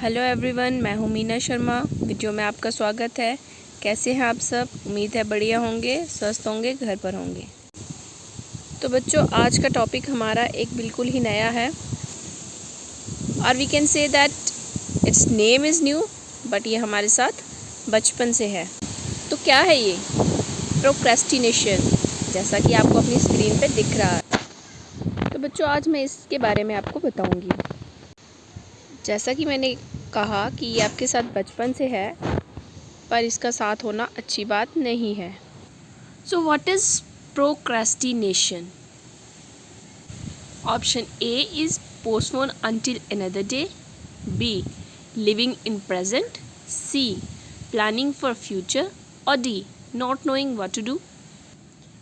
Hello everyone, मैं हूँ Meena Sharma. Video में आपका स्वागत है। कैसे हैं आप सब? उम्मीद है बढ़िया होंगे, स्वस्थ होंगे, घर पर होंगे। तो बच्चों, आज का टॉपिक हमारा एक बिल्कुल ही नया है, और we can say that its name is new, but ये हमारे साथ बचपन से है। तो क्या है ये? प्रोक्रेस्टिनेशन, जैसा कि आपको अपनी स्क्रीन पे दिख रहा है। तो बच्चों, आज मैं इसके बारे में आपको बताऊँगी। जैसा कि मैंने कहा कि ये आपके साथ बचपन से है, पर इसका साथ होना अच्छी बात नहीं है। So what is procrastination? Option A is postpone until another day, B living in present, C planning for future, और D not knowing what to do.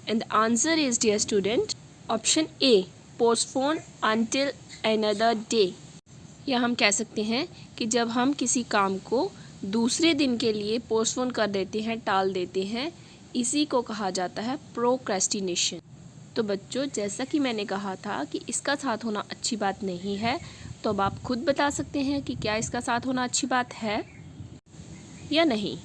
And the answer is, dear student, option A, postpone until another day. या हम कह सकते हैं कि जब हम किसी काम को दूसरे दिन के लिए पोस्टपोन कर देते हैं, टाल देते हैं, इसी को कहा जाता है प्रोक्रेस्टिनेशन। तो बच्चों, जैसा कि मैंने कहा था कि इसका साथ होना अच्छी बात नहीं है, तो अब आप खुद बता सकते हैं कि क्या इसका साथ होना अच्छी बात है या नहीं।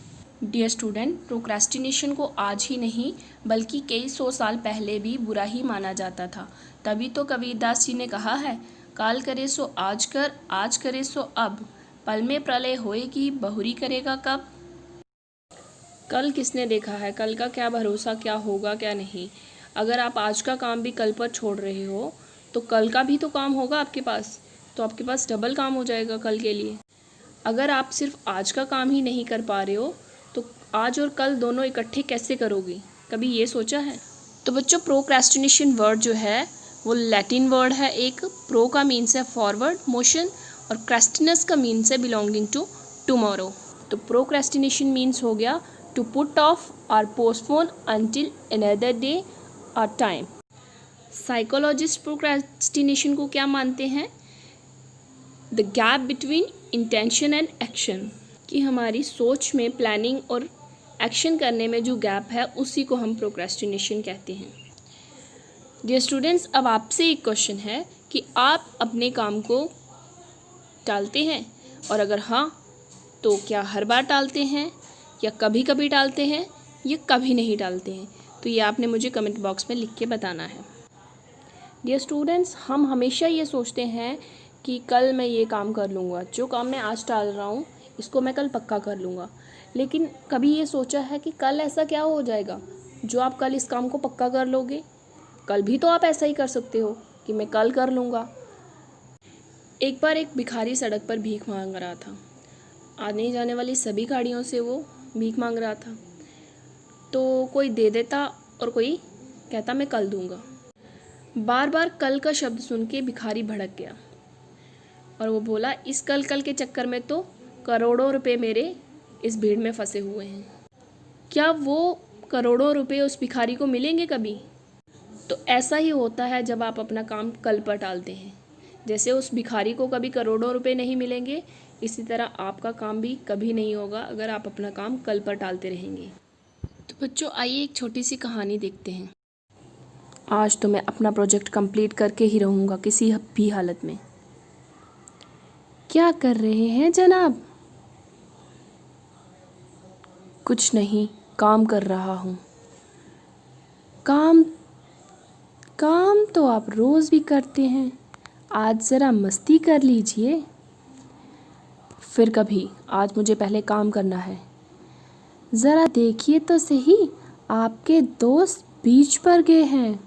डियर स्टूडेंट, प्रोक्रेस्टिनेशन को आज ही नहीं बल्कि कई 100 साल पहले भी बुरा ही माना जाता था। तभी तो कबीरदास जी ने कहा है, काल करे सो आज कर, आज करे सो अब, पल में प्रलय होएगी, बहुरी करेगा कब। कल किसने देखा है? कल का क्या भरोसा, क्या होगा क्या नहीं। अगर आप आज का काम भी कल पर छोड़ रहे हो तो कल का भी तो काम होगा आपके पास, तो आपके पास डबल काम हो जाएगा कल के लिए। अगर आप सिर्फ आज का काम ही नहीं कर पा रहे हो तो आज और कल दोनों इकट्ठे कैसे करोगे? कभी ये सोचा है? तो बच्चों, प्रोक्रेस्टिनेशन वर्ड जो है वो लैटिन वर्ड है। एक प्रो का मीन्स है फॉरवर्ड मोशन, और क्रेस्टिनस का मीन्स है बिलोंगिंग टू टुमारो। तो प्रोक्रेस्टिनेशन मीन्स हो गया टू पुट ऑफ और पोस्टपोन अंटिल अनदर डे और टाइम। साइकोलॉजिस्ट प्रोक्रेस्टिनेशन को क्या मानते हैं? The gap between intention and action, कि हमारी सोच में, प्लानिंग और एक्शन करने में जो गैप है उसी को हम प्रोक्रेस्टिनेशन कहते हैं। डियर स्टूडेंट्स, अब आपसे एक क्वेश्चन है कि आप अपने काम को टालते हैं, और अगर हाँ तो क्या हर बार टालते हैं, या कभी कभी टालते हैं, या कभी नहीं टालते हैं? तो ये आपने मुझे कमेंट बॉक्स में लिख के बताना है। डियर स्टूडेंट्स, हम हमेशा ये सोचते हैं कि कल मैं ये काम कर लूँगा, जो काम मैं आज टाल रहा हूँ इसको मैं कल पक्का कर लूँगा। लेकिन कभी ये सोचा है कि कल ऐसा क्या हो जाएगा जो आप कल इस काम को पक्का कर लोगे? कल भी तो आप ऐसा ही कर सकते हो कि मैं कल कर लूँगा। एक बार एक भिखारी सड़क पर भीख मांग रहा था। आने जाने वाली सभी गाड़ियों से वो भीख मांग रहा था। तो कोई दे देता और कोई कहता मैं कल दूँगा। बार बार कल का शब्द सुन के भिखारी भड़क गया और वो बोला, इस कल कल के चक्कर में तो करोड़ों रुपए मेरे इस भीड़ में फंसे हुए हैं। क्या वो करोड़ों रुपए उस भिखारी को मिलेंगे कभी? तो ऐसा ही होता है जब आप अपना काम कल पर टालते हैं। जैसे उस भिखारी को कभी करोड़ों रुपए नहीं मिलेंगे, इसी तरह आपका काम भी कभी नहीं होगा अगर आप अपना काम कल पर टालते रहेंगे। तो बच्चों, आइए एक छोटी सी कहानी देखते हैं। आज तो मैं अपना प्रोजेक्ट कंप्लीट करके ही रहूँगा किसी भी हालत में। क्या कर रहे हैं जनाब? कुछ नहीं, काम कर रहा हूँ। काम काम तो आप रोज़ भी करते हैं, आज ज़रा मस्ती कर लीजिए। फिर कभी, आज मुझे पहले काम करना है। ज़रा देखिए तो सही, आपके दोस्त बीच पर गए हैं।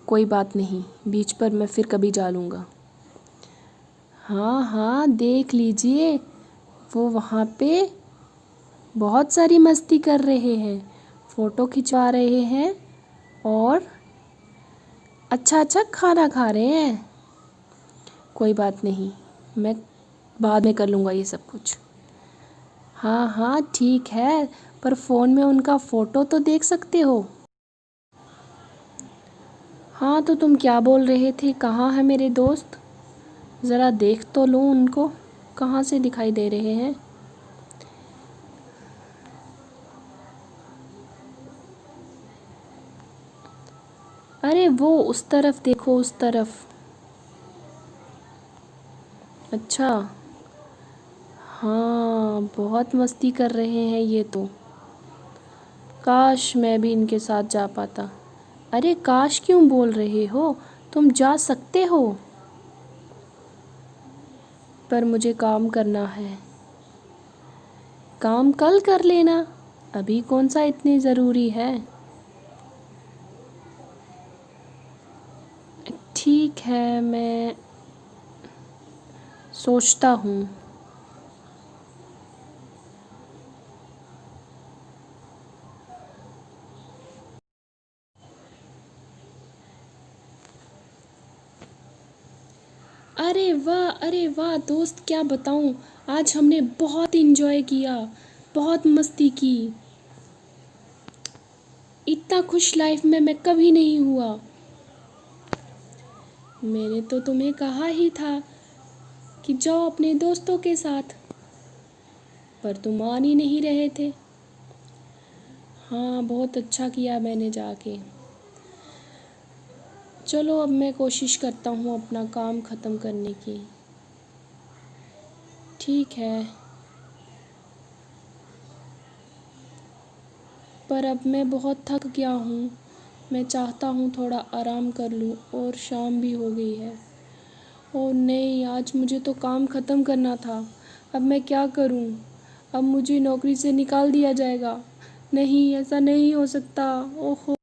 कोई बात नहीं, बीच पर मैं फिर कभी जा लूँगा। हाँ हाँ, देख लीजिए, वो वहाँ पे बहुत सारी मस्ती कर रहे हैं, फ़ोटो खिंचवा रहे हैं और अच्छा अच्छा खाना खा रहे हैं। कोई बात नहीं, मैं बाद में कर लूँगा ये सब कुछ। हाँ हाँ ठीक है, पर फ़ोन में उनका फ़ोटो तो देख सकते हो। हाँ, तो तुम क्या बोल रहे थे? कहाँ है मेरे दोस्त? ज़रा देख तो लूँ उनको, कहाँ से दिखाई दे रहे हैं। अरे वो उस तरफ देखो, उस तरफ। अच्छा, हाँ, बहुत मस्ती कर रहे हैं ये तो। काश मैं भी इनके साथ जा पाता। अरे काश क्यों बोल रहे हो, तुम जा सकते हो। पर मुझे काम करना है। काम कल कर लेना, अभी कौन सा इतनी ज़रूरी है। ठीक है, मैं सोचता हूँ। अरे वाह दोस्त, क्या बताऊँ, आज हमने बहुत इन्जॉय किया, बहुत मस्ती की। इतना खुश लाइफ में मैं कभी नहीं हुआ। मैंने तो तुम्हें कहा ही था कि जाओ अपने दोस्तों के साथ, पर तुम मान ही नहीं रहे थे। हाँ, बहुत अच्छा किया मैंने जाके। चलो अब मैं कोशिश करता हूँ अपना काम ख़त्म करने की। ठीक है, पर अब मैं बहुत थक गया हूँ। मैं चाहता हूँ थोड़ा आराम कर लूँ, और शाम भी हो गई है। ओह नहीं, आज मुझे तो काम ख़त्म करना था। अब मैं क्या करूँ। अब मुझे नौकरी से निकाल दिया जाएगा। नहीं, ऐसा नहीं हो सकता। ओहो।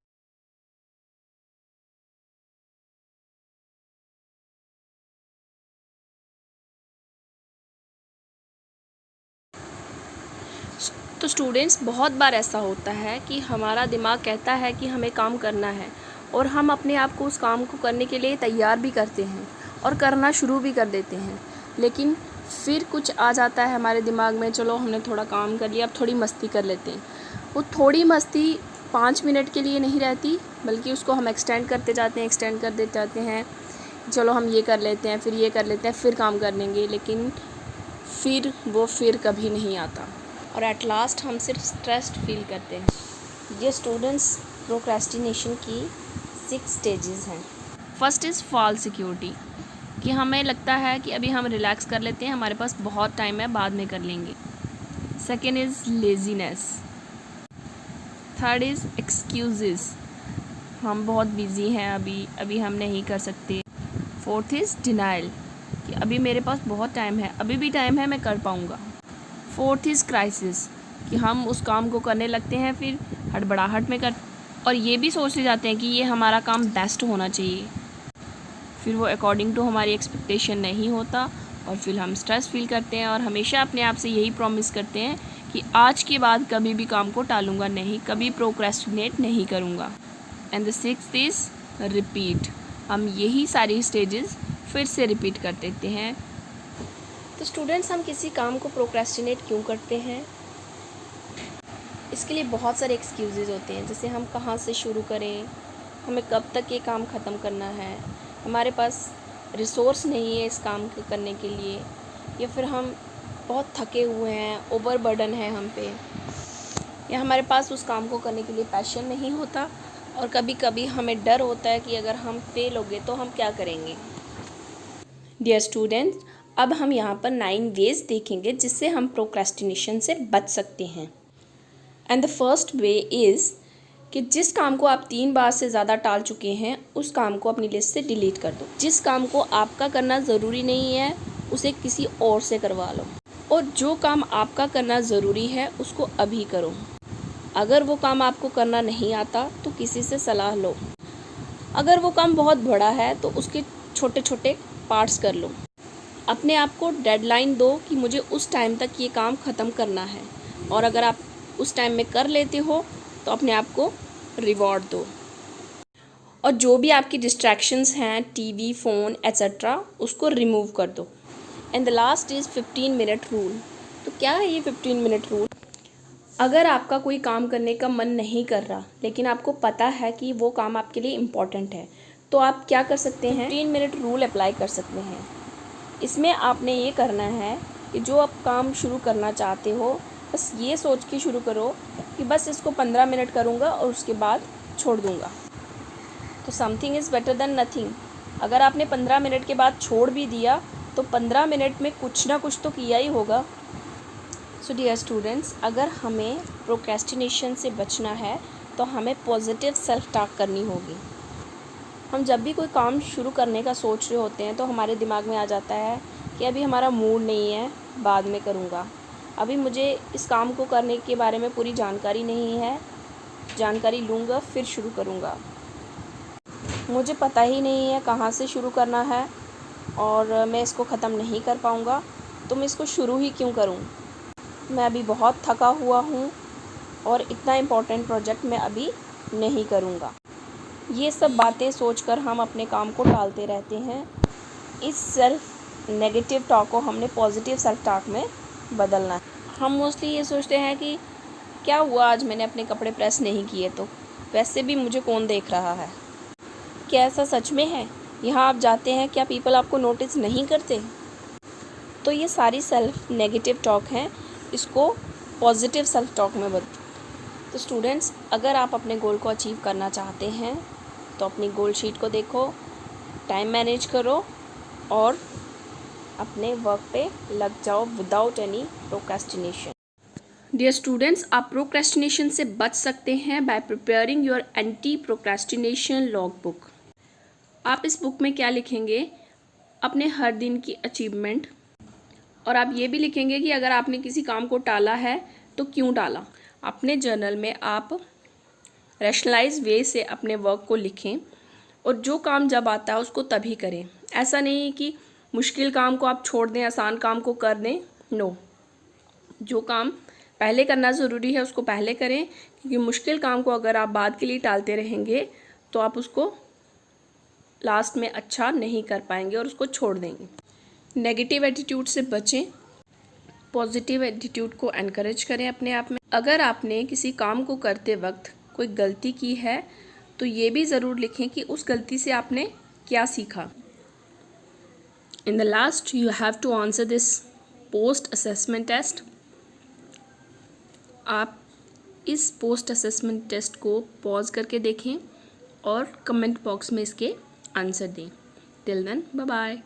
तो स्टूडेंट्स, बहुत बार ऐसा होता है कि हमारा दिमाग कहता है कि हमें काम करना है, और हम अपने आप को उस काम को करने के लिए तैयार भी करते हैं और करना शुरू भी कर देते हैं। लेकिन फिर कुछ आ जाता है हमारे दिमाग में, चलो हमने थोड़ा काम कर लिया, अब थोड़ी मस्ती कर लेते हैं। वो थोड़ी मस्ती 5 मिनट के लिए नहीं रहती, बल्कि उसको हम एक्सटेंड करते जाते हैं, एक्सटेंड करते जाते हैं। चलो हम ये कर लेते हैं, फिर ये कर लेते हैं, फिर काम कर लेंगे, लेकिन फिर वो फिर कभी नहीं आता, और एट लास्ट हम सिर्फ स्ट्रेस्ड फील करते हैं। ये स्टूडेंट्स, प्रोक्रेस्टिनेशन की 6 स्टेजेस हैं। फर्स्ट इज़ फॉल्स सिक्योरिटी, कि हमें लगता है कि अभी हम रिलैक्स कर लेते हैं, हमारे पास बहुत टाइम है, बाद में कर लेंगे। Second is laziness. Third is excuses, हम बहुत बिज़ी हैं, अभी हम नहीं कर सकते। फोर्थ इज़ डिनाइल, कि अभी मेरे पास बहुत टाइम है, अभी भी टाइम है, मैं कर पाऊँगा। फोर्थ इज़ क्राइसिस, कि हम उस काम को करने लगते हैं, फिर हड़बड़ाहट में कर, और ये भी सोचते जाते हैं कि ये हमारा काम बेस्ट होना चाहिए, फिर वो अकॉर्डिंग टू हमारी एक्सपेक्टेशन नहीं होता, और फिर हम स्ट्रेस फील करते हैं, और हमेशा अपने आप से यही प्रॉमिस करते हैं कि आज के बाद कभी भी काम को टालूंगा नहीं, कभी प्रोक्रेस्टिनेट नहीं करूँगा। And the sixth is repeat, हम यही सारी स्टेजेस फिर से रिपीट कर देते हैं। तो स्टूडेंट्स, हम किसी काम को प्रोक्रेस्टिनेट क्यों करते हैं? इसके लिए बहुत सारे एक्सक्यूज़ेज़ होते हैं, जैसे हम कहाँ से शुरू करें, हमें कब तक ये काम ख़त्म करना है, हमारे पास रिसोर्स नहीं है इस काम को करने के लिए, या फिर हम बहुत थके हुए हैं, ओवर बर्डन है हम पे, या हमारे पास उस काम को करने के लिए पैशन नहीं होता, और कभी कभी हमें डर होता है कि अगर हम फेल हो गए तो हम क्या करेंगे। डियर स्टूडेंट्स, अब हम यहाँ पर 9 वेज देखेंगे जिससे हम प्रोक्रेस्टिनेशन से बच सकते हैं। And the first way is कि जिस काम को आप 3 बार से ज़्यादा टाल चुके हैं, उस काम को अपनी लिस्ट से डिलीट कर दो। जिस काम को आपका करना ज़रूरी नहीं है, उसे किसी और से करवा लो, और जो काम आपका करना ज़रूरी है उसको अभी करो। अगर वो काम आपको करना नहीं आता तो किसी से सलाह लो। अगर वो काम बहुत बड़ा है तो उसके छोटे छोटे पार्ट्स कर लो। अपने आप को डेडलाइन दो कि मुझे उस टाइम तक ये काम ख़त्म करना है, और अगर आप उस टाइम में कर लेते हो तो अपने आप को रिवॉर्ड दो। और जो भी आपकी डिस्ट्रैक्शंस हैं, टीवी, फ़ोन एट्सेट्रा, उसको रिमूव कर दो। And the last is 15 minute rule. तो क्या है ये 15 मिनट रूल? अगर आपका कोई काम करने का मन नहीं कर रहा, लेकिन आपको पता है कि वो काम आपके लिए इम्पॉर्टेंट है, तो आप क्या कर सकते हैं? 15 मिनट रूल अप्लाई कर सकते हैं। इसमें आपने ये करना है कि जो आप काम शुरू करना चाहते हो, बस ये सोच के शुरू करो कि बस इसको 15 मिनट करूँगा और उसके बाद छोड़ दूँगा। तो something is better than nothing. अगर आपने 15 मिनट के बाद छोड़ भी दिया तो 15 मिनट में कुछ ना कुछ तो किया ही होगा। सो डियर स्टूडेंट्स, अगर हमें प्रोक्रेस्टिनेशन से बचना है तो हमें पॉजिटिव सेल्फ टॉक करनी होगी। हम जब भी कोई काम शुरू करने का सोच रहे होते हैं तो हमारे दिमाग में आ जाता है कि अभी हमारा मूड नहीं है, बाद में करूँगा, अभी मुझे इस काम को करने के बारे में पूरी जानकारी नहीं है, जानकारी लूँगा फिर शुरू करूँगा, मुझे पता ही नहीं है कहाँ से शुरू करना है और मैं इसको ख़त्म नहीं कर पाऊँगा, तो मैं इसको शुरू ही क्यों करूँ, मैं अभी बहुत थका हुआ हूँ और इतना इम्पोर्टेंट प्रोजेक्ट मैं अभी नहीं करूँगा। ये सब बातें सोचकर हम अपने काम को टालते रहते हैं। इस सेल्फ नेगेटिव टॉक को हमने पॉजिटिव सेल्फ टॉक में बदलना है। हम मोस्टली ये सोचते हैं कि क्या हुआ, आज मैंने अपने कपड़े प्रेस नहीं किए तो वैसे भी मुझे कौन देख रहा है। क्या ऐसा सच में है? यहाँ आप जाते हैं, क्या पीपल आपको नोटिस नहीं करते? तो ये सारी सेल्फ नेगेटिव टॉक हैं, इसको पॉजिटिव सेल्फ टॉक में बदलो। तो स्टूडेंट्स, अगर आप अपने गोल को अचीव करना चाहते हैं तो अपनी गोल शीट को देखो, टाइम मैनेज करो और अपने वर्क पे लग जाओ without any procrastination. Dear students, आप प्रोक्रेस्टिनेशन से बच सकते हैं by preparing your anti procrastination log book. आप इस बुक में क्या लिखेंगे? अपने हर दिन की अचीवमेंट, और आप ये भी लिखेंगे कि अगर आपने किसी काम को टाला है तो क्यों टाला। अपने जर्नल में आप रैशनलाइज वे से अपने वर्क को लिखें और जो काम जब आता है उसको तभी करें। ऐसा नहीं कि मुश्किल काम को आप छोड़ दें, आसान काम को कर दें। नो, जो काम पहले करना ज़रूरी है उसको पहले करें, क्योंकि मुश्किल काम को अगर आप बाद के लिए टालते रहेंगे तो आप उसको लास्ट में अच्छा नहीं कर पाएंगे और उसको छोड़ देंगे। नेगेटिव एटीट्यूड से बचें, पॉजिटिव एटीट्यूड को एनकरेज करें अपने आप में। अगर आपने किसी काम को करते वक्त कोई गलती की है तो ये भी ज़रूर लिखें कि उस गलती से आपने क्या सीखा। In the last you have to answer this post assessment test. आप इस पोस्ट असेसमेंट टेस्ट को पॉज करके देखें और कमेंट बॉक्स में इसके आंसर दें। Till then, bye bye.